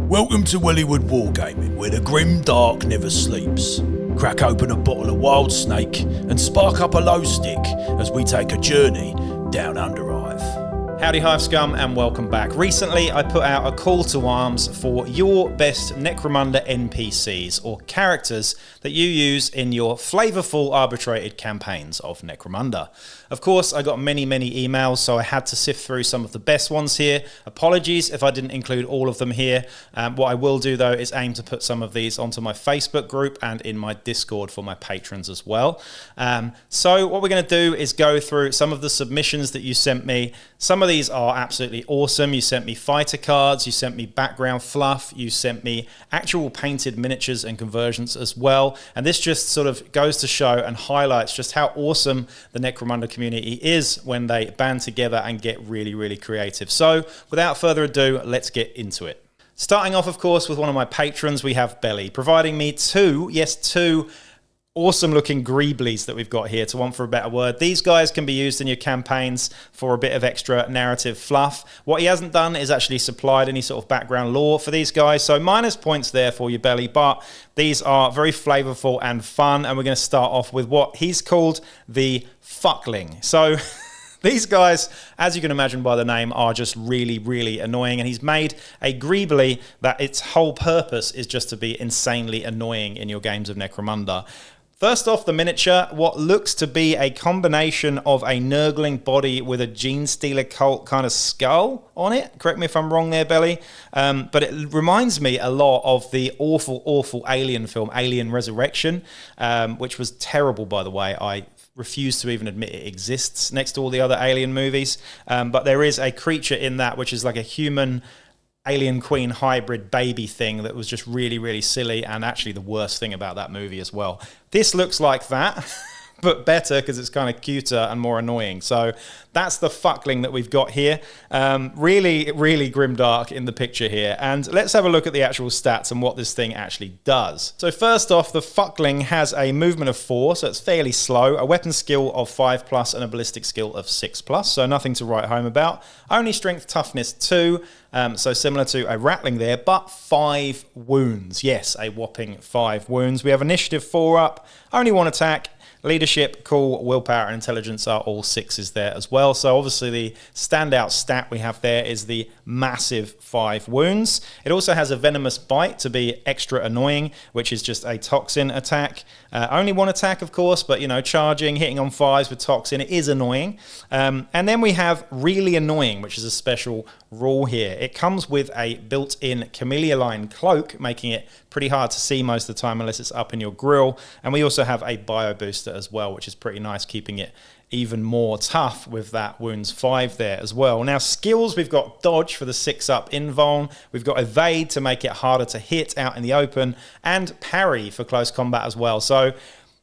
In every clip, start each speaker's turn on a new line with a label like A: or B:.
A: Welcome to Wellywood Wargaming, where the grim dark never sleeps. Crack open a bottle of wild snake and spark up a low stick as we take a journey down Underhive.
B: Howdy Hive Scum and welcome back. Recently I put out a call to arms for your best Necromunda NPCs or characters that you use in your flavourful arbitrated campaigns of Necromunda. Of course I got many emails, so I had to sift through some of the best ones here. Apologies if I didn't include all of them here. What I will do though is aim to put some of these onto my Facebook group and in my Discord for my patrons as well. So what we're going to do is go through some of the submissions that you sent me. Some of these are absolutely awesome. You sent me fighter cards, you sent me background fluff, you sent me actual painted miniatures and conversions as well. And this just sort of goes to show and highlights just how awesome the Necromunda community is when they band together and get really creative. So without further ado, let's get into it. Starting off, of course, with one of my patrons, we have Belly, providing me two awesome looking Greeblies that we've got here, to want for a better word. These guys can be used in your campaigns for a bit of extra narrative fluff. What he hasn't done is actually supplied any sort of background lore for these guys, so minus points there for you, Belly, but these are very flavorful and fun, and we're going to start off with what he's called the Fuckling. So these guys, as you can imagine by the name, are just really annoying, and he's made a Greebly that its whole purpose is just to be insanely annoying in your games of Necromunda. First off, the miniature, what looks to be a combination of a nurgling body with a Gene Stealer cult kind of skull on it. Correct me if I'm wrong there, Belly. But it reminds me a lot of the awful Alien film, Alien Resurrection, which was terrible, by the way. I refuse to even admit it exists next to all the other Alien movies. But there is a creature in that which is like a human Alien Queen hybrid baby thing that was just really silly, and actually the worst thing about that movie as well. This looks like that, but better because it's kind of cuter and more annoying. So that's the Fuckling that we've got here. Really grimdark in the picture here. And let's have a look at the actual stats and what this thing actually does. So first off, the Fuckling has a movement of 4, so it's fairly slow, a weapon skill of 5+, and a ballistic skill of 6+, so nothing to write home about. Only strength toughness 2, so similar to a Rattling there, but 5 wounds. Yes, a whopping 5 wounds. We have initiative 4 up, only 1 attack. Leadership, cool, willpower, and intelligence are all 6s there as well. So obviously the standout stat we have there is the massive 5 wounds. It also has a venomous bite to be extra annoying, which is just a toxin attack. Only 1 attack, of course, but you know, charging, hitting on 5s with toxin, it is annoying. And then we have really annoying, which is a special rule here. It comes with a built-in camellia-line cloak, making it pretty hard to see most of the time unless it's up in your grill. And we also have a bio booster as well, which is pretty nice, keeping it even more tough with that wounds 5 there as well. Now skills, we've got dodge for the 6-up invuln, we've got evade to make it harder to hit out in the open, and parry for close combat as well. So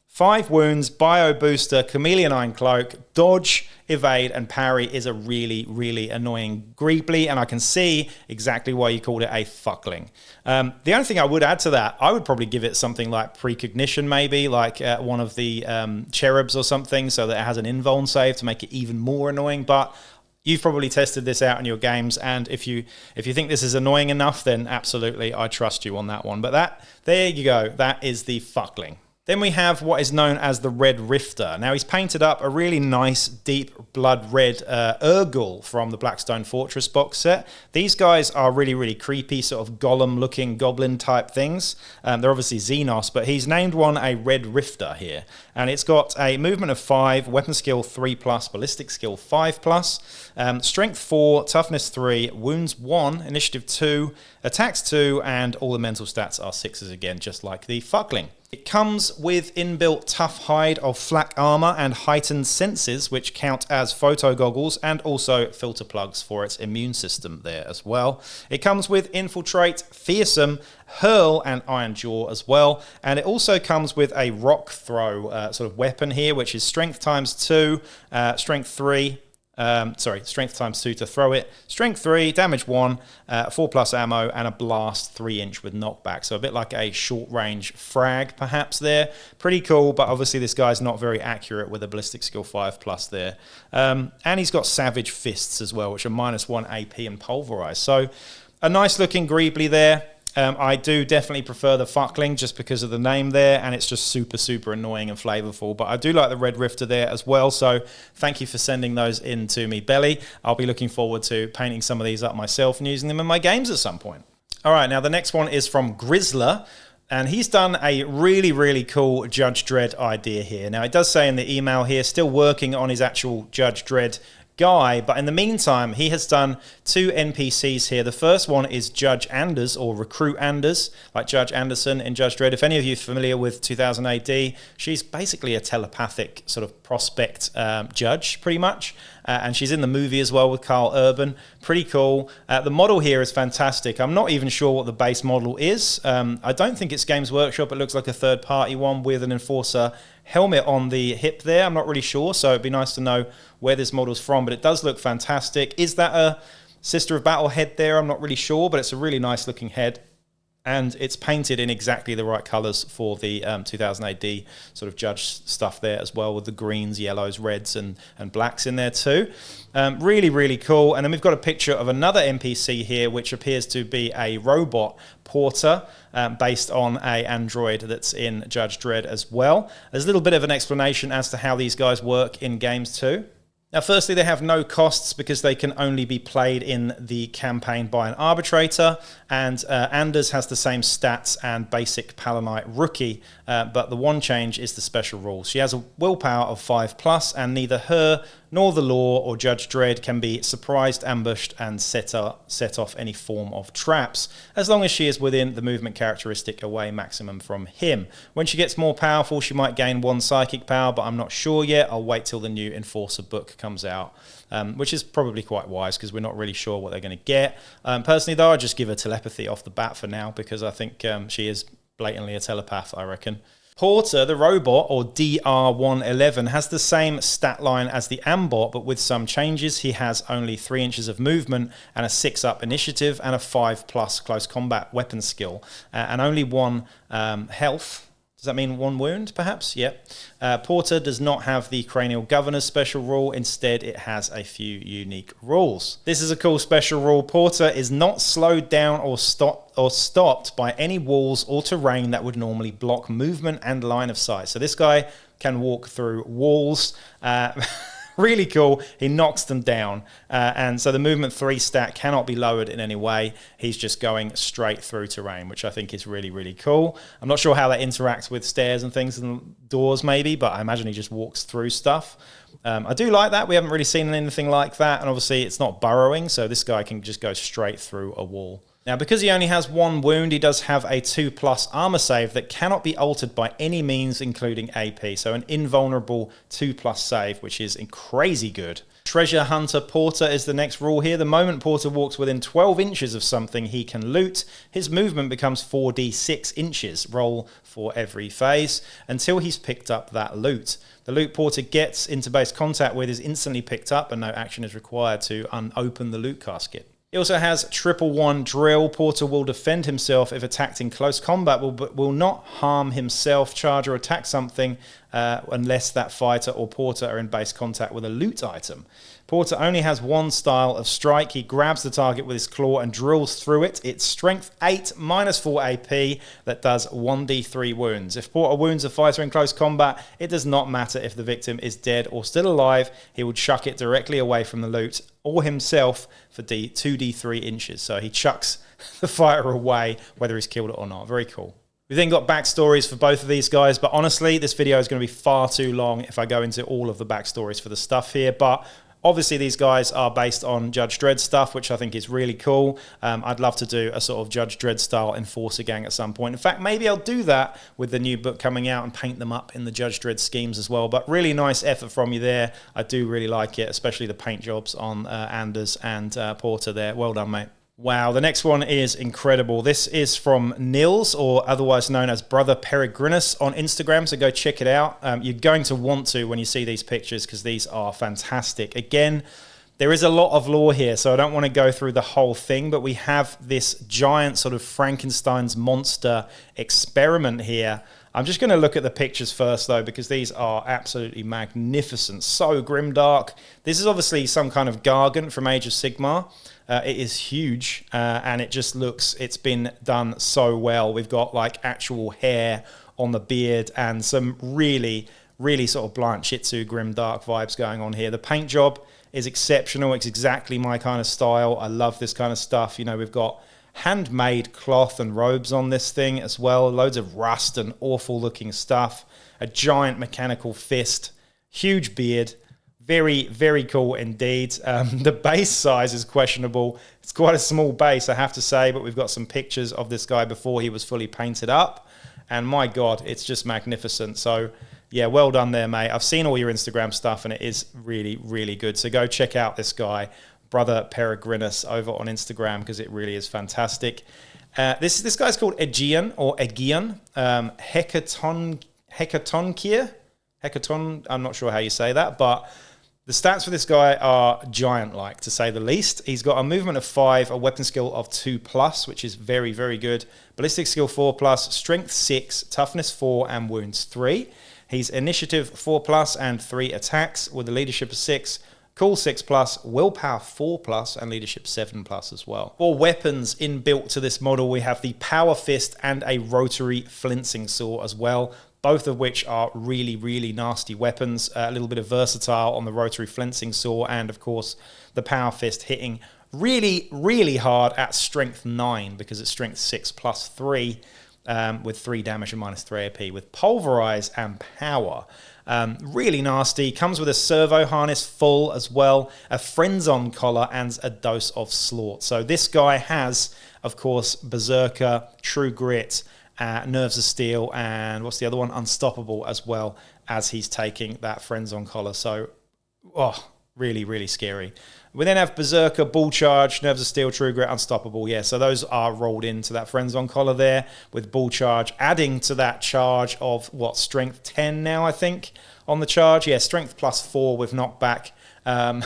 B: 5 wounds, bio booster, chameleon cloak, dodge, evade, and parry is a really annoying Greebly, and I can see exactly why you called it a Fuckling. The only thing I would add to that, I would probably give it something like precognition, maybe like one of the cherubs or something, so that it has an invuln save to make it even more annoying. But you've probably tested this out in your games, and if you think this is annoying enough, then absolutely I trust you on that one. But there you go, that is the Fuckling. Then we have what is known as the Red Rifter. Now he's painted up a really nice deep blood red Urgul from the Blackstone Fortress box set. These guys are really creepy, sort of golem looking goblin type things. They're obviously Xenos, but he's named one a Red Rifter here. And it's got a movement of 5, weapon skill 3+, ballistic skill 5+, strength 4, toughness 3, wounds 1, initiative 2, attacks 2, and all the mental stats are 6s again, just like the Fuckling. It comes with inbuilt tough hide of flak armor and heightened senses, which count as photo goggles, and also filter plugs for its immune system there as well. It comes with infiltrate, fearsome, hurl, and iron jaw as well. And it also comes with a rock throw sort of weapon here, which is strength times 2, strength 3, strength times 2 to throw it, strength 3, damage 1, 4+ ammo, and a blast 3-inch with knockback. So a bit like a short range frag perhaps there. Pretty cool, but obviously this guy's not very accurate with a ballistic skill 5+ there. And he's got savage fists as well, which are -1 AP and pulverized. So a nice looking Greebly there. I do definitely prefer the Fuckling just because of the name there, and it's just super, super annoying and flavorful. But I do like the Red Rifter there as well, so thank you for sending those in to me, Belly. I'll be looking forward to painting some of these up myself and using them in my games at some point. All right, now the next one is from Grizzler, and he's done a really, really cool Judge Dredd idea here. Now, it does say in the email here, still working on his actual Judge Dredd guy, but in the meantime he has done 2 NPCs here. The first one is Judge Anders, or Recruit Anders, like Judge Anderson in Judge Dredd. If any of you are familiar with 2000 AD, she's basically a telepathic sort of prospect judge, pretty much, and she's in the movie as well with Carl Urban. Pretty cool. The model here is fantastic. I'm not even sure what the base model is. I don't think it's Games Workshop. It looks like a third-party one with an Enforcer helmet on the hip there. I'm not really sure, so it'd be nice to know where this model's from, but it does look fantastic. Is that a Sister of Battle head there? I'm not really sure, but it's a really nice looking head, and it's painted in exactly the right colors for the 2000 AD sort of judge stuff there as well, with the greens, yellows, reds, and blacks in there too. Really, really cool. And then we've got a picture of another NPC here, which appears to be a robot porter, based on a android that's in Judge Dredd as well. There's a little bit of an explanation as to how these guys work in games too. Now, firstly, they have no costs because they can only be played in the campaign by an arbitrator, and Anders has the same stats and basic Palanite rookie, but the one change is the special rules. She has a willpower of 5+, and neither her nor the Law or Judge Dredd can be surprised, ambushed, and set off any form of traps, as long as she is within the movement characteristic away maximum from him. When she gets more powerful, she might gain 1 psychic power, but I'm not sure yet. I'll wait till the new Enforcer book comes out, which is probably quite wise because we're not really sure what they're going to get. Personally, though, I'd just give her telepathy off the bat for now, because I think she is blatantly a telepath, I reckon. Porter, the robot, or DR111, has the same stat line as the Ambot, but with some changes. He has only 3 inches of movement and a 6+ initiative and a 5+ close combat weapon skill, and only 1 health. Does that mean 1 wound, perhaps? Yep. Porter does not have the Cranial Governor's special rule. Instead, it has a few unique rules. This is a cool special rule. Porter is not slowed down or stopped by any walls or terrain that would normally block movement and line of sight. So this guy can walk through walls. Really cool. He knocks them down, and so the movement 3 stat cannot be lowered in any way. He's just going straight through terrain, which I think is really, really cool. I'm not sure how that interacts with stairs and things and doors maybe, but I imagine he just walks through stuff. I do like that. We haven't really seen anything like that, and obviously it's not burrowing, so this guy can just go straight through a wall. Now, because he only has 1 wound, he does have a 2+ armor save that cannot be altered by any means, including AP. So an invulnerable 2+ save, which is crazy good. Treasure Hunter Porter is the next rule here. The moment Porter walks within 12 inches of something he can loot, his movement becomes 4d6 inches. Roll for every phase until he's picked up that loot. The loot Porter gets into base contact with is instantly picked up, and no action is required to unopen the loot casket. He also has 111 drill. Porter will defend himself if attacked in close combat, but will not harm himself, charge, or attack something unless that fighter or Porter are in base contact with a loot item. Porter only has 1 style of strike. He grabs the target with his claw and drills through it. It's strength 8 minus 4 AP that does 1d3 wounds. If Porter wounds a fighter in close combat, it does not matter if the victim is dead or still alive. He will chuck it directly away from the loot or himself for 2d3 inches. So he chucks the fighter away whether he's killed it or not. Very cool. We've then got backstories for both of these guys, but honestly, this video is going to be far too long if I go into all of the backstories for the stuff here, but obviously, these guys are based on Judge Dredd stuff, which I think is really cool. I'd love to do a sort of Judge Dredd style Enforcer gang at some point. In fact, maybe I'll do that with the new book coming out and paint them up in the Judge Dredd schemes as well. But really nice effort from you there. I do really like it, especially the paint jobs on Anders and Porter there. Well done, mate. Wow, the next one is incredible. This is from Nils, or otherwise known as Brother Peregrinus on Instagram, so go check it out. You're going to want to when you see these pictures because these are fantastic. Again, there is a lot of lore here, so I don't want to go through the whole thing, but we have this giant sort of Frankenstein's monster experiment here I'm just going to look at the pictures first, though, because these are absolutely magnificent. So grimdark. This is obviously some kind of Gargant from Age of Sigmar. It is huge, and it just looks, it's been done so well. We've got like actual hair on the beard and some really sort of blunt Shih Tzu grimdark vibes going on here. The paint job is exceptional. It's exactly my kind of style. I love this kind of stuff. You know, we've got handmade cloth and robes on this thing as well. Loads of rust and awful looking stuff. A giant mechanical fist. Huge beard. Very, very cool indeed. The base size is questionable. It's quite a small base, I have to say, but we've got some pictures of this guy before he was fully painted up. And my God, it's just magnificent. So yeah, well done there, mate. I've seen all your Instagram stuff and it is really, really good. So go check out this guy, Brother Peregrinus, over on Instagram, because it really is fantastic. This guy's called Aegean, or Aegean, Hecaton, I'm not sure how you say that, but the stats for this guy are giant-like, to say the least. He's got a movement of 5, a weapon skill of 2+, which is very, very good. Ballistic skill 4+, strength 6, toughness 4, and wounds 3. He's initiative 4+, and 3 attacks, with a leadership of 6, cool 6+, willpower 4+, and leadership 7+ as well. For weapons inbuilt to this model, we have the power fist and a rotary flinching saw as well, both of which are really, really nasty weapons. A little bit of versatile on the rotary flinching saw, and of course the power fist hitting really, really hard at strength 9, because it's strength 6+3, with 3 damage and -3 AP, with pulverize and power. Really nasty. Comes with a servo harness full as well, a friends-on collar, and a dose of slaught. So this guy has, of course, Berserker, True Grit, Nerves of Steel, and what's the other one? Unstoppable, as well as he's taking that friends-on collar. So, really, really scary. We then have Berserker, Bull Charge, Nerves of Steel, True Grit, Unstoppable. Yeah, so those are rolled into that friends-on collar there, with Bull Charge adding to that charge of, strength 10 now, I think, on the charge. Yeah, strength +4 with knockback on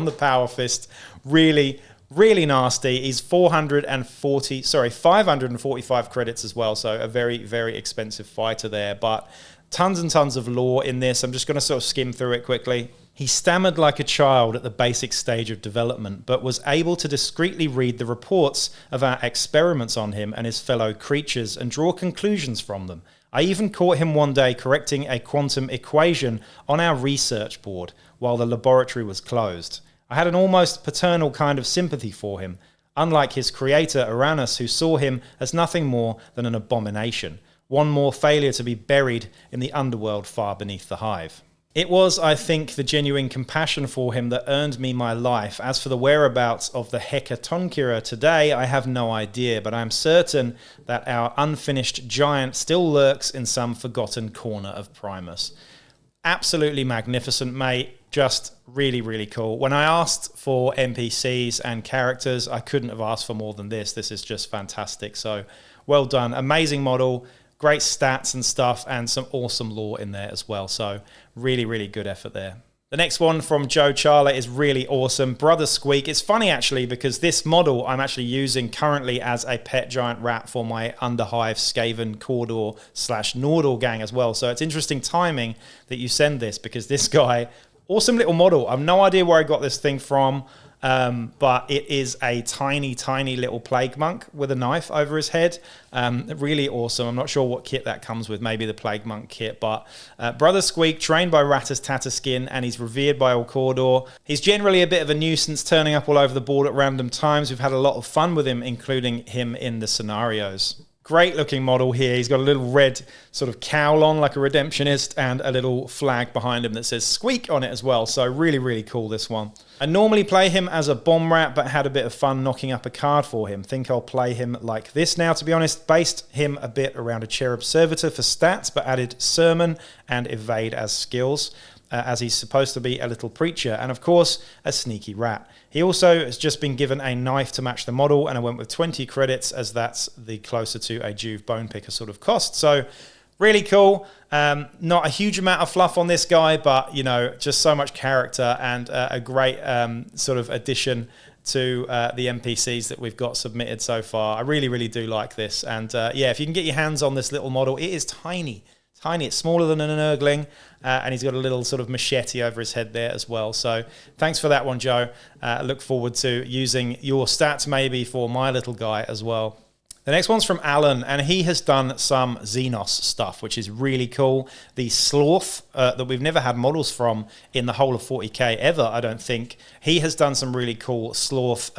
B: the power fist. Really, really nasty. He's 545 credits as well, so a very, very expensive fighter there, but tons and tons of lore in this. I'm just going to sort of skim through it quickly. He stammered like a child at the basic stage of development, but was able to discreetly read the reports of our experiments on him and his fellow creatures and draw conclusions from them. I even caught him one day correcting a quantum equation on our research board while the laboratory was closed. I had an almost paternal kind of sympathy for him, unlike his creator Uranus, who saw him as nothing more than an abomination, one more failure to be buried in the underworld far beneath the hive. It was, I think, the genuine compassion for him that earned me my life. As for the whereabouts of the Hecatonkira today, I have no idea, but I am certain that our unfinished giant still lurks in some forgotten corner of Primus. Absolutely magnificent, mate. Just really, really cool. When I asked for NPCs and characters, I couldn't have asked for more than this. This is just fantastic. So well done. Amazing model. Great stats and stuff, and some awesome lore in there as well. So really, really good effort there. The next one from Joe Charla is really awesome. Brother Squeak. It's funny, actually, because this model I'm actually using currently as a pet giant rat for my Underhive Skaven Cawdor / Nordor gang as well. So it's interesting timing that you send this, because this guy, awesome little model. I have no idea where I got this thing from. But it is a tiny, tiny little plague monk with a knife over his head. Really awesome. I'm not sure what kit that comes with, maybe the plague monk kit, but Brother Squeak, trained by Rattus Tatterskin, and he's revered by all Cawdor. He's generally a bit of a nuisance, turning up all over the board at random times. We've had a lot of fun with him, including him in the scenarios. Great looking model here. He's got a little red sort of cowl on like a redemptionist, and a little flag behind him that says Squeak on it as well. So really, really cool, this one. I normally play him as a bomb rat, but had a bit of fun knocking up a card for him. Think I'll play him like this now, to be honest. Based him a bit around a Cherub Servitor for stats, but added Sermon and Evade as skills, as he's supposed to be a little preacher, and of course a sneaky rat. He also has just been given a knife to match the model, and I went with 20 credits, as that's the closer to a Juve Bone Picker sort of cost. So really cool. Not a huge amount of fluff on this guy, but, you know, just so much character, and a great sort of addition to the NPCs that we've got submitted so far. I really, really do like this. And yeah, if you can get your hands on this little model, it is tiny. Tiny. It's smaller than an Nurgling, and he's got a little sort of machete over his head there as well. So thanks for that one, Joe. I look forward to using your stats maybe for my little guy as well. The next one's from Alan, and he has done some Xenos stuff, which is really cool. The Sloth that we've never had models from in the whole of 40k ever, I don't think. He has done some really cool Sloth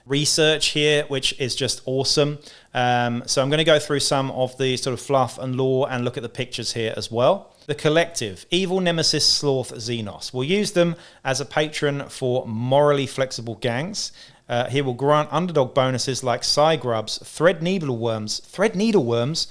B: research here, which is just awesome. So I'm going to go through some of the sort of fluff and lore and look at the pictures here as well. The Collective, Evil Nemesis Sloth Xenos. We'll use them as a patron for morally flexible gangs. He will grant underdog bonuses like Psygrubs, Thread Needleworms,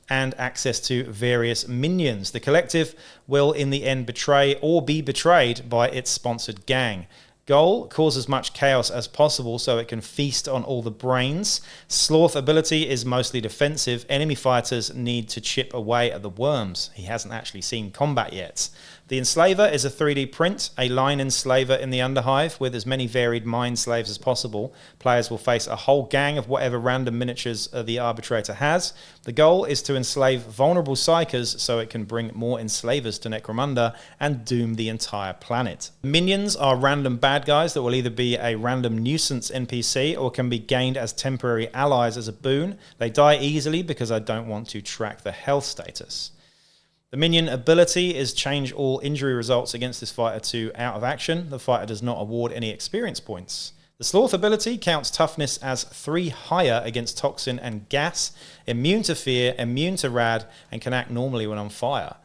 B: and access to various minions. The Collective will in the end betray or be betrayed by its sponsored gang. Goal, cause as much chaos as possible so it can feast on all the brains. Sloth ability is mostly defensive. Enemy fighters need to chip away at the worms. He hasn't actually seen combat yet. The Enslaver is a 3D print, a line enslaver in the Underhive with as many varied mind slaves as possible. Players will face a whole gang of whatever random miniatures the arbitrator has. The goal is to enslave vulnerable psychers so it can bring more enslavers to Necromunda and doom the entire planet. Minions are random bad guys that will either be a random nuisance NPC or can be gained as temporary allies as a boon. They die easily because I don't want to track the health status. The minion ability is change all injury results against this fighter to out of action. The fighter does not award any experience points. The Sloth ability counts toughness as 3 higher against toxin and gas, immune to fear, immune to rad, and can act normally when on fire.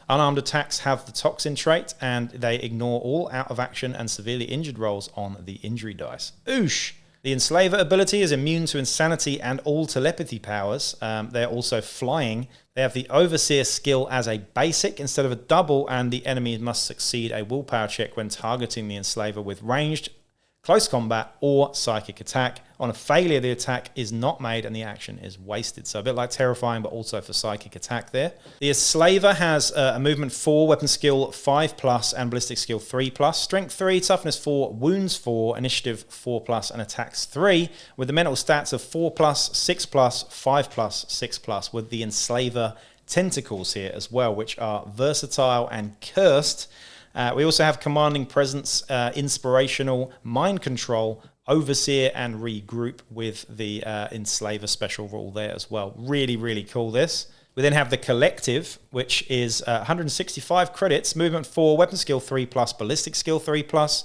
B: Unarmed attacks have the toxin trait, and they ignore all out of action and severely injured rolls on the injury dice. Oosh! The Enslaver ability is immune to insanity and all telepathy powers. They're also flying. They have the Overseer skill as a basic instead of a double, and the enemy must succeed a willpower check when targeting the Enslaver with ranged, close combat, or psychic attack. On a failure, the attack is not made and the action is wasted. So a bit like Terrifying, but also for psychic attack there. The Enslaver has a movement 4, weapon skill 5+, and ballistic skill 3+, strength 3, toughness 4, wounds 4, initiative 4+, and attacks 3, with the mental stats of 4+, 6+, 5+, 6+, with the Enslaver tentacles here as well, which are versatile and cursed. We also have Commanding Presence, Inspirational, Mind Control, Overseer, and Regroup with the Enslaver special rule there as well. Really, really cool this. We then have the Collective, which is 165 credits, movement 4, weapon skill 3+, ballistic skill 3+,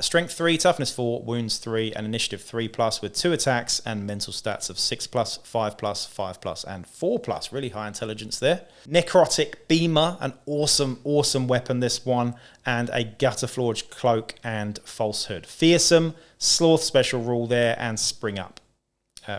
B: strength 3, toughness 4, wounds 3, and initiative 3+, with 2 attacks and mental stats of 6+, 5+, 5+, and 4+. Really high intelligence there. Necrotic Beamer, an awesome weapon, this one, and a Gutterforged Cloak and Falsehood. Fearsome, Sloth special rule there, and Spring Up.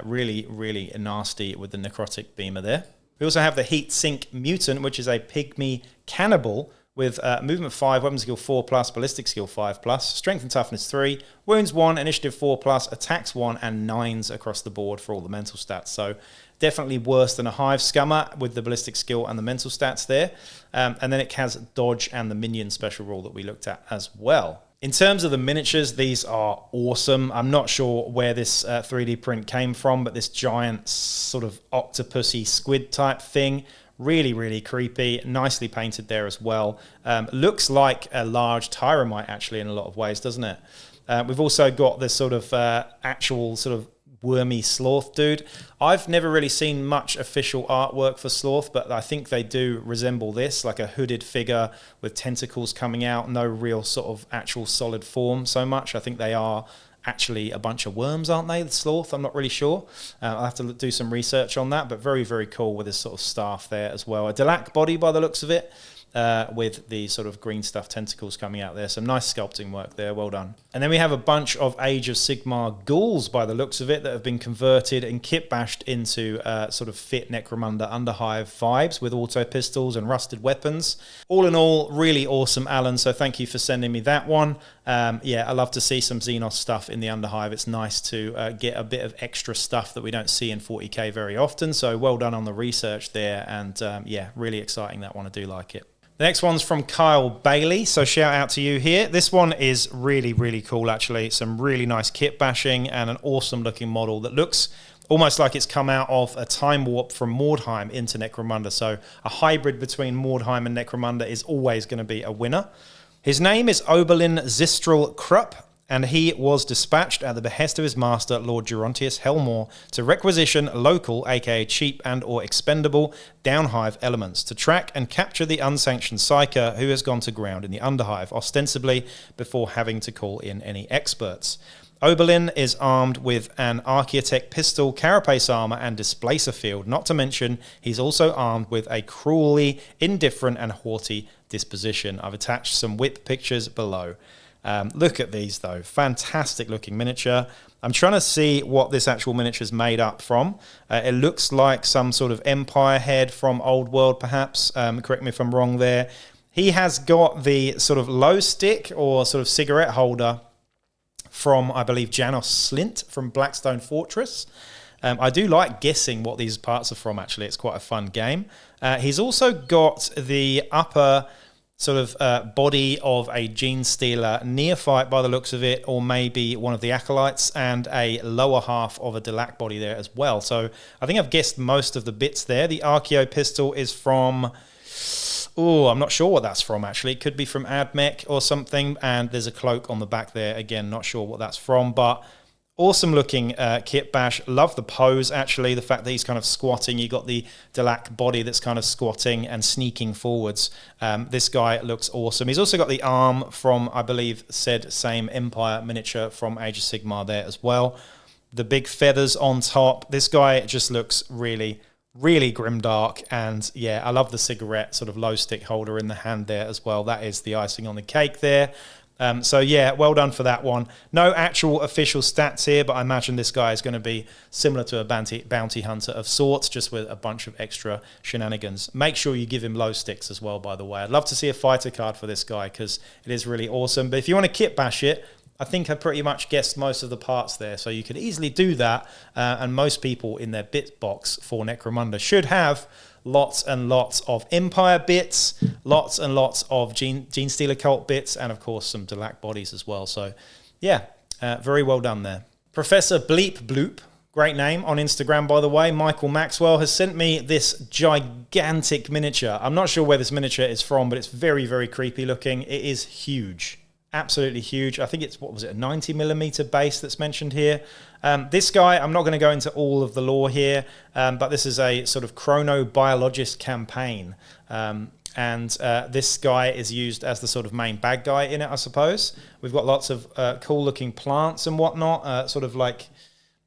B: Really, really nasty with the Necrotic Beamer there. We also have the Heat Sink Mutant, which is a Pygmy Cannibal, with movement 5, weapon skill 4+, ballistic skill 5+, strength and toughness 3, wounds 1, initiative 4+, attacks 1, and 9s across the board for all the mental stats. So definitely worse than a Hive Scummer with the ballistic skill and the mental stats there. And then it has dodge and the minion special rule that we looked at as well. In terms of the miniatures, these are awesome. I'm not sure where this 3D print came from, but this giant sort of octopusy squid type thing, really, really creepy, nicely painted there as well. Looks like a large Tyromite actually in a lot of ways, doesn't it? We've also got this sort of actual sort of wormy sloth dude. I've never really seen much official artwork for sloth, but I think they do resemble this, like a hooded figure with tentacles coming out, no real sort of actual solid form so much. I think they are actually a bunch of worms, aren't they, the sloth? I'm not really sure. I'll have to do some research on that, but very, very cool with this sort of staff there as well. A Delac body by the looks of it, with the sort of green stuff tentacles coming out there. Some nice sculpting work there, well done. And then we have a bunch of Age of Sigmar ghouls by the looks of it that have been converted and kit bashed into sort of fit Necromunda Underhive vibes with auto pistols and rusted weapons. All in all, really awesome, Alan, so thank you for sending me that one. Yeah, I love to see some Xenos stuff in the Underhive. It's nice to get a bit of extra stuff that we don't see in 40k very often, so well done on the research there, and yeah, really exciting, that one. I do like it. The next one's from Kyle Bailey, so shout out to you here. This one is really, really cool, actually. Some really nice kit bashing and an awesome looking model that looks almost like it's come out of a time warp from Mordheim into Necromunda. So a hybrid between Mordheim and Necromunda is always going to be a winner. His name is Oberlin Zistral Krupp, and he was dispatched at the behest of his master, Lord Gerontius Helmore, to requisition local, aka cheap and or expendable, downhive elements to track and capture the unsanctioned psyker who has gone to ground in the underhive, ostensibly before having to call in any experts. Oberlin is armed with an Archaeotech pistol, carapace armor, and displacer field. Not to mention, he's also armed with a cruelly indifferent and haughty disposition. I've attached some whip pictures below. Look at these, though. Fantastic looking miniature. I'm trying to see what this actual miniature is made up from. It looks like some sort of Empire head from Old World, perhaps. Correct me if I'm wrong there. He has got the sort of low stick or sort of cigarette holder from, I believe, Janos Slint from Blackstone Fortress. I do like guessing what these parts are from, actually. It's quite a fun game. He's also got the upper sort of body of a Gene Stealer Neophyte by the looks of it, or maybe one of the Acolytes, and a lower half of a Delac body there as well. So I think I've guessed most of the bits there. The Archeo pistol is from... Oh, I'm not sure what that's from, actually. It could be from Admech or something, and there's a cloak on the back there. Again, not sure what that's from, but awesome looking kit bash. Love the pose, actually, the fact that he's kind of squatting. You got the Delac body that's kind of squatting and sneaking forwards. This guy looks awesome. He's also got the arm from, I believe, said same Empire miniature from Age of Sigmar there as well. The big feathers on top. This guy just looks really grimdark, and yeah, I love the cigarette sort of low stick holder in the hand there as well. That is the icing on the cake there. So yeah, well done for that one. No actual official stats here, but I imagine this guy is going to be similar to a bounty hunter of sorts, just with a bunch of extra shenanigans. Make sure you give him low sticks as well, by the way. I'd love to see a fighter card for this guy because it is really awesome. But if you want to kit bash it, I think I pretty much guessed most of the parts there, so you could easily do that, and most people in their bit box for Necromunda should have lots and lots of Empire bits, lots and lots of Gene Stealer Cult bits, and of course some Delac bodies as well. So yeah, very well done there. Professor Bleep Bloop, great name on Instagram, by the way, Michael Maxwell, has sent me this gigantic miniature. I'm not sure where this miniature is from, but it's very, very creepy looking. It is huge. Absolutely huge. I think it's, what was it, a 90mm base that's mentioned here. This guy, I'm not going to go into all of the lore here, but this is a sort of chronobiologist campaign. This guy is used as the sort of main bad guy in it, I suppose. We've got lots of cool looking plants and whatnot, sort of like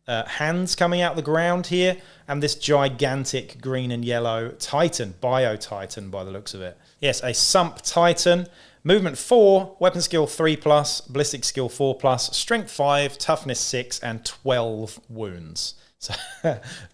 B: hands coming out the ground here, and this gigantic green and yellow Titan, Bio-Titan by the looks of it. Yes, a Sump Titan. Movement 4, weapon skill 3+, ballistic skill 4+, strength 5, toughness 6, and 12 wounds. So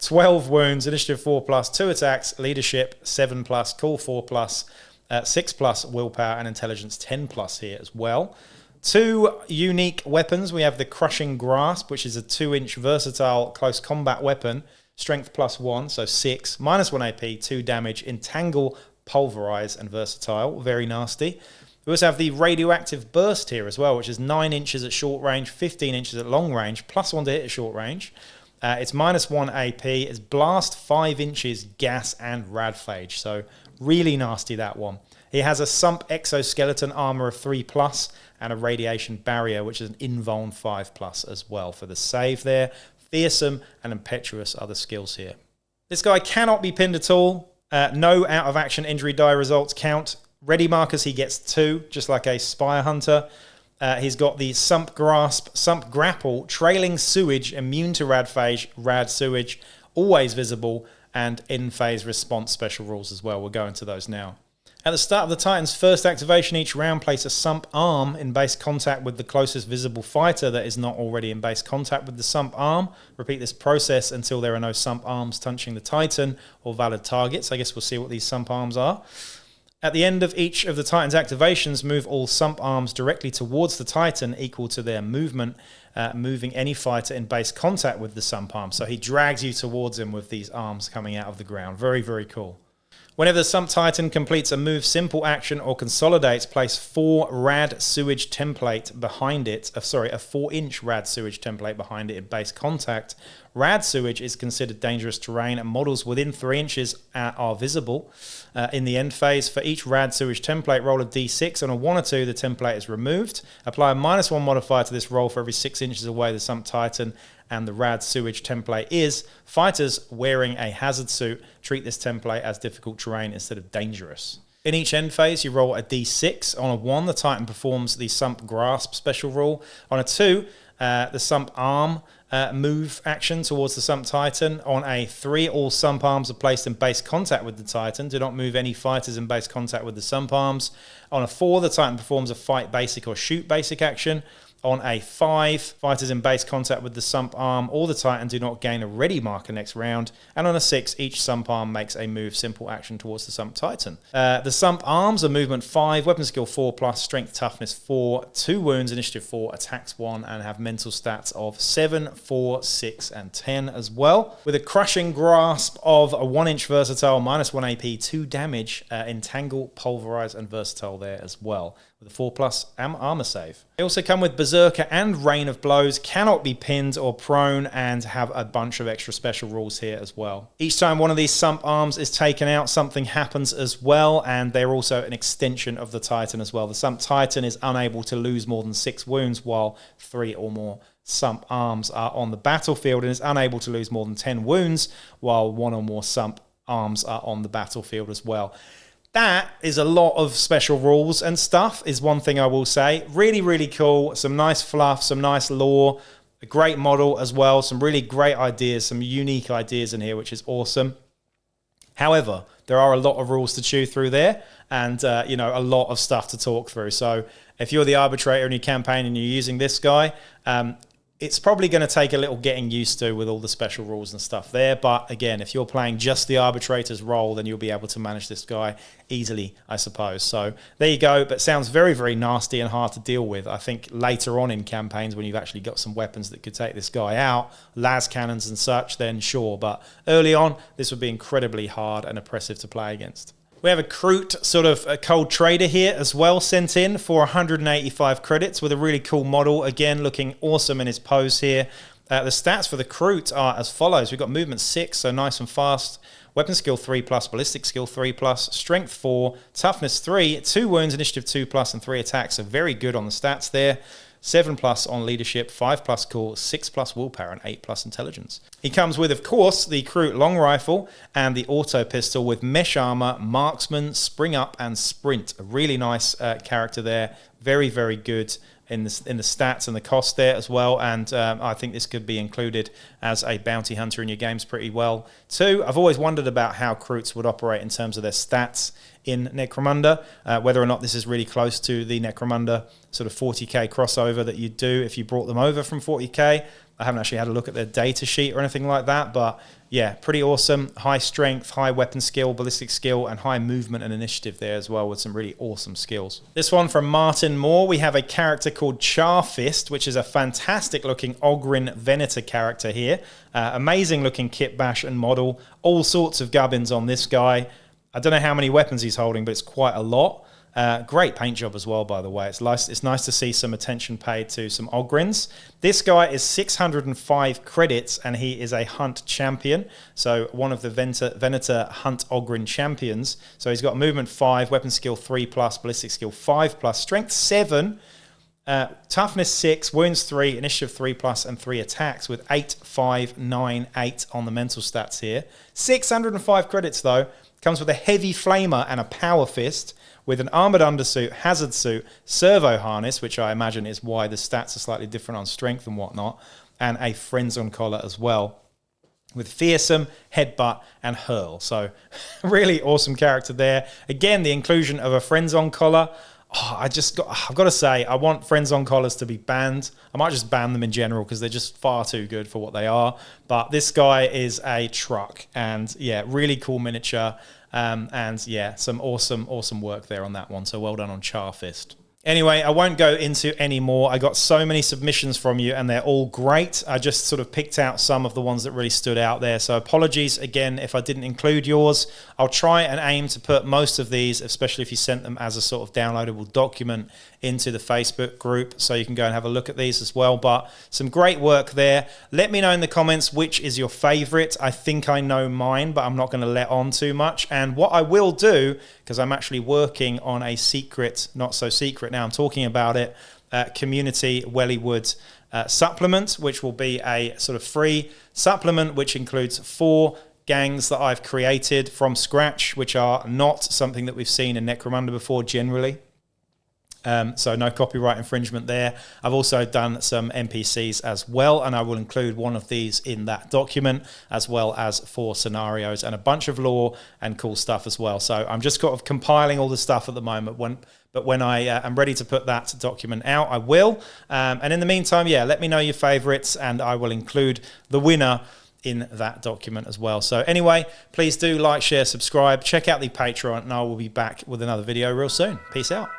B: 12 wounds, initiative 4+, 2 attacks, leadership 7+, cool 4+, 6+ willpower, and intelligence 10+ here as well. 2 unique weapons. We have the Crushing Grasp, which is a 2-inch versatile close combat weapon, strength +1, so 6, -1 AP, 2 damage, entangle, pulverize, and versatile. Very nasty. We also have the radioactive burst here as well, which is 9 inches at short range, 15 inches at long range, +1 to hit at short range. It's -1 AP, it's blast 5 inches, gas, and radphage. So really nasty, that one. He has a Sump exoskeleton armor of 3+, and a radiation barrier, which is an invuln 5+ as well for the save there. Fearsome and impetuous are the skills here. This guy cannot be pinned at all. No out of action injury die results count. Ready markers, he gets 2, just like a Spire Hunter. He's got the Sump Grasp, Sump Grapple, Trailing Sewage, immune to Radphage, Rad Sewage, always visible, and in-phase response special rules as well. We'll go into those now. At the start of the Titan's first activation each round, place a Sump Arm in base contact with the closest visible fighter that is not already in base contact with the Sump Arm. Repeat this process until there are no Sump Arms touching the Titan or valid targets. I guess we'll see what these Sump Arms are. At the end of each of the Titan's activations, move all Sump Arms directly towards the Titan equal to their movement, moving any fighter in base contact with the Sump Arm. So he drags you towards him with these arms coming out of the ground. Very, very cool. Whenever the Sump Titan completes a move simple action or consolidates, place 4 rad sewage template behind it. A 4-inch rad sewage template behind it in base contact. Rad sewage is considered dangerous terrain, and models within 3 inches are visible. In the end phase, for each rad sewage template, roll a d6. On a 1 or 2, the template is removed. Apply a -1 modifier to this roll for every 6 inches away the Sump Titan and the rad sewage template is. Fighters wearing a hazard suit treat this template as difficult terrain instead of dangerous. In each end phase, you roll a d6. On a 1, the Titan performs the Sump Grasp special rule. On a 2, the Sump Arm move action towards the Sump Titan. On a 3, all Sump Arms are placed in base contact with the Titan. Do not move any fighters in base contact with the Sump Arms. On a 4, the Titan performs a fight basic or shoot basic action. On a 5, fighters in base contact with the Sump Arm or the Titan do not gain a ready marker next round. And on a 6, each Sump Arm makes a move simple action towards the Sump Titan. The Sump Arms are movement 5, weapon skill 4+, strength toughness 4, 2 wounds, initiative 4, attacks 1, and have mental stats of 7, 4, 6, and 10 as well. With a crushing grasp of a 1-inch versatile, -1 AP, 2 damage, entangle, pulverize, and versatile there as well, with a 4+ armor save. They also come with Berserker and Rain of Blows, cannot be pinned or prone, and have a bunch of extra special rules here as well. Each time one of these Sump Arms is taken out, something happens as well, and they're also an extension of the Titan as well. The Sump Titan is unable to lose more than 6 wounds, while 3 or more Sump Arms are on the battlefield, and is unable to lose more than 10 wounds, while 1 or more Sump Arms are on the battlefield as well. That is a lot of special rules and stuff, is one thing I will say. Really, really cool. Some nice fluff, some nice lore, a great model as well. Some really great ideas, some unique ideas in here, which is awesome. However, there are a lot of rules to chew through there, and a lot of stuff to talk through. So if you're the arbitrator in your campaign and you're using this guy, it's probably going to take a little getting used to with all the special rules and stuff there. But again, if you're playing just the arbitrator's role, then you'll be able to manage this guy easily, I suppose. So there you go. But sounds very, very nasty and hard to deal with. I think later on in campaigns, when you've actually got some weapons that could take this guy out, las cannons and such, then sure. But early on, this would be incredibly hard and oppressive to play against. We have a Kroot, sort of a cold trader here as well, sent in for 185 credits with a really cool model. Again, looking awesome in his pose here. The stats for the Kroot are as follows. We've got movement 6, so nice and fast. Weapon skill 3+, ballistic skill 3+, strength 4, toughness 3, 2 wounds, initiative 2+, and 3 attacks. So very good on the stats there. 7+ on leadership, 5+ cool, 6+ willpower, and 8+ intelligence. He comes with, of course, the Kroot long rifle and the auto pistol with mesh armor, marksman, spring up, and sprint. A really nice character there. Very, very good in the stats and the cost there as well. And I think this could be included as a bounty hunter in your games pretty well too. I've always wondered about how Kroots would operate in terms of their stats in Necromunda, whether or not this is really close to the Necromunda sort of 40k crossover that you'd do if you brought them over from 40k. I haven't actually had a look at their data sheet or anything like that, but yeah, pretty awesome. High strength, high weapon skill, ballistic skill, and high movement and initiative there as well, with some really awesome skills. This one from Martin Moore, we have a character called Charfist, which is a fantastic looking Ogryn Venator character here. Amazing looking kit bash and model. All sorts of gubbins on this guy. I don't know how many weapons he's holding, but it's quite a lot. Great paint job as well, by the way. It's nice to see some attention paid to some Ogryns. This guy is 605 credits, and he is a hunt champion. So one of the Venator Hunt Ogryn champions. So he's got movement 5, weapon skill 3+, ballistic skill 5+, strength 7, toughness 6, wounds 3, initiative 3+, and 3 attacks with 8, 5, 9, 8 on the mental stats here. 605 credits though. Comes with a heavy flamer and a power fist, with an armored undersuit, hazard suit, servo harness, which I imagine is why the stats are slightly different on strength and whatnot, and a friends on collar as well, with fearsome, headbutt, and hurl. So really awesome character there. Again, the inclusion of a friends on collar. I've got to say, I want friends on collars to be banned. I might just ban them in general because they're just far too good for what they are. But this guy is a truck, and yeah, really cool miniature. And yeah, some awesome work there on that one. So well done on Charfist. Anyway, I won't go into any more. I got so many submissions from you and they're all great. I just sort of picked out some of the ones that really stood out there. So apologies again if I didn't include yours. I'll try and aim to put most of these, especially if you sent them as a sort of downloadable document, into the Facebook group so you can go and have a look at these as well. But some great work there. Let me know in the comments which is your favorite. I think I know mine, but I'm not going to let on too much. And what I will do, because I'm actually working on a secret, not so secret now, I'm talking about it, community Wellywood supplement, which will be a sort of free supplement which includes 4 gangs that I've created from scratch, which are not something that we've seen in Necromunda before generally. So no copyright infringement there. I've also done some NPCs as well, and I will include one of these in that document, as well as 4 scenarios and a bunch of lore and cool stuff as well. So I'm just sort of compiling all the stuff at the moment. But when I am ready to put that document out, I will. And in the meantime, yeah, let me know your favorites, and I will include the winner in that document as well. So anyway, please do like, share, subscribe, check out the Patreon, and I will be back with another video real soon. Peace out.